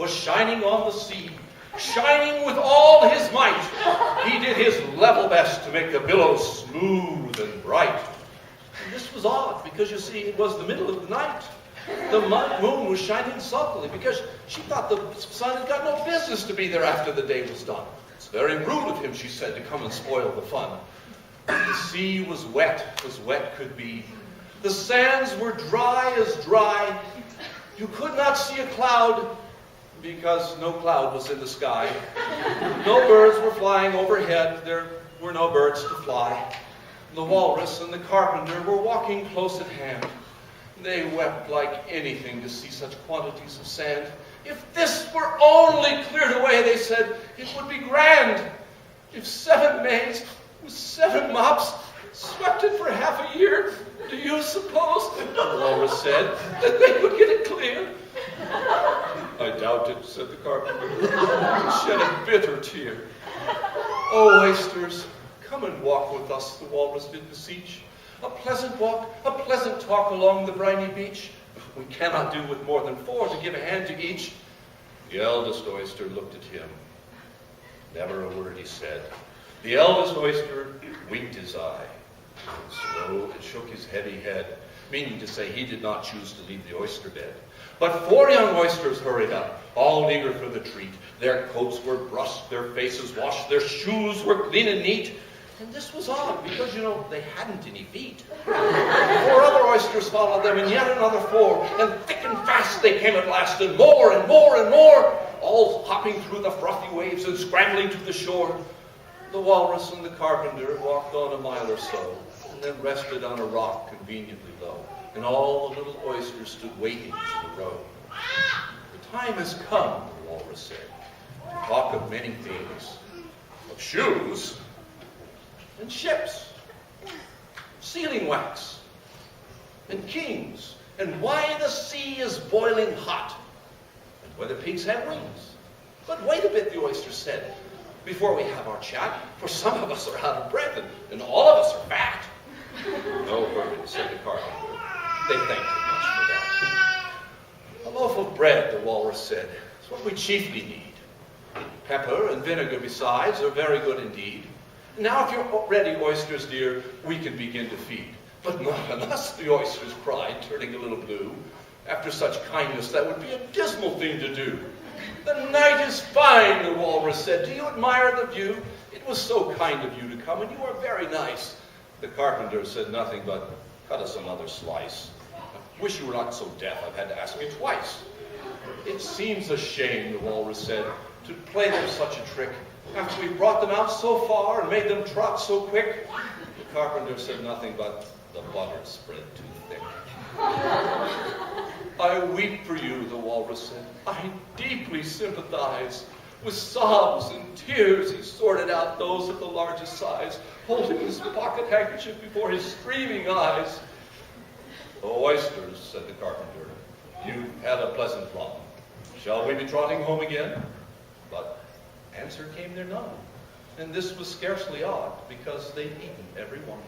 was shining on the sea, shining with all his might. He did his level best to make the billows smooth and bright. And this was odd, because you see, it was the middle of the night. The moon was shining softly, because she thought the sun had got no business to be there after the day was done. It's very rude of him, she said, to come and spoil the fun. The sea was wet as wet could be. The sands were dry as dry. You could not see a cloud, because no cloud was in the sky. No birds were flying overhead. There were no birds to fly. The Walrus and the Carpenter were walking close at hand. They wept like anything to see such quantities of sand. If this were only cleared away, they said, it would be grand. If 7 maids with 7 mops swept it for half a year, do you suppose, the Walrus said, that they could get it clear? I doubt it, said the Carpenter, and shed a bitter tear. Oh, oysters, come and walk with us, the Walrus did beseech. A pleasant walk, a pleasant talk along the briny beach. We cannot do with more than 4 to give a hand to each. The eldest oyster looked at him. Never a word he said. The eldest oyster winked his eye. Slow and shook his heavy head, meaning to say he did not choose to leave the oyster bed. But 4 young oysters hurried up, all eager for the treat. Their coats were brushed, their faces washed, their shoes were clean and neat. And this was odd, because, they hadn't any feet. 4 other oysters followed them, and yet another 4. And thick and fast they came at last, and more and more and more, all hopping through the frothy waves and scrambling to the shore. The Walrus and the Carpenter walked on a mile or so, and then rested on a rock conveniently low. And all the little oysters stood waiting to row. The time has come, the Walrus said, to talk of many things. Of shoes, and ships, sealing wax, and kings, and why the sea is boiling hot, and whether pigs have wings. But wait a bit, the oyster said, before we have our chat, for some of us are out of breath, and all of us are fat. No worries, said the Carpenter. They thanked him much for that. A loaf of bread, the Walrus said, is what we chiefly need. Pepper and vinegar besides are very good indeed. Now, if you're ready, oysters dear, we can begin to feed. But not on us, the oysters cried, turning a little blue. After such kindness, that would be a dismal thing to do. The night is fine, the Walrus said. Do you admire the view? It was so kind of you to come, and you are very nice. The Carpenter said nothing but, cut us another slice. I wish you were not so deaf. I've had to ask you twice. It seems a shame, the Walrus said, to play them such a trick. After we brought them out so far and made them trot so quick. The Carpenter said nothing but, the butter spread too thick. I weep for you, the Walrus said. I deeply sympathize. With sobs and tears he sorted out those of the largest size, holding his pocket handkerchief before his streaming eyes. Oh, oysters, said the Carpenter, you've had a pleasant run. Shall we be trotting home again? But answer came there none, and this was scarcely odd, because they'd eaten every one.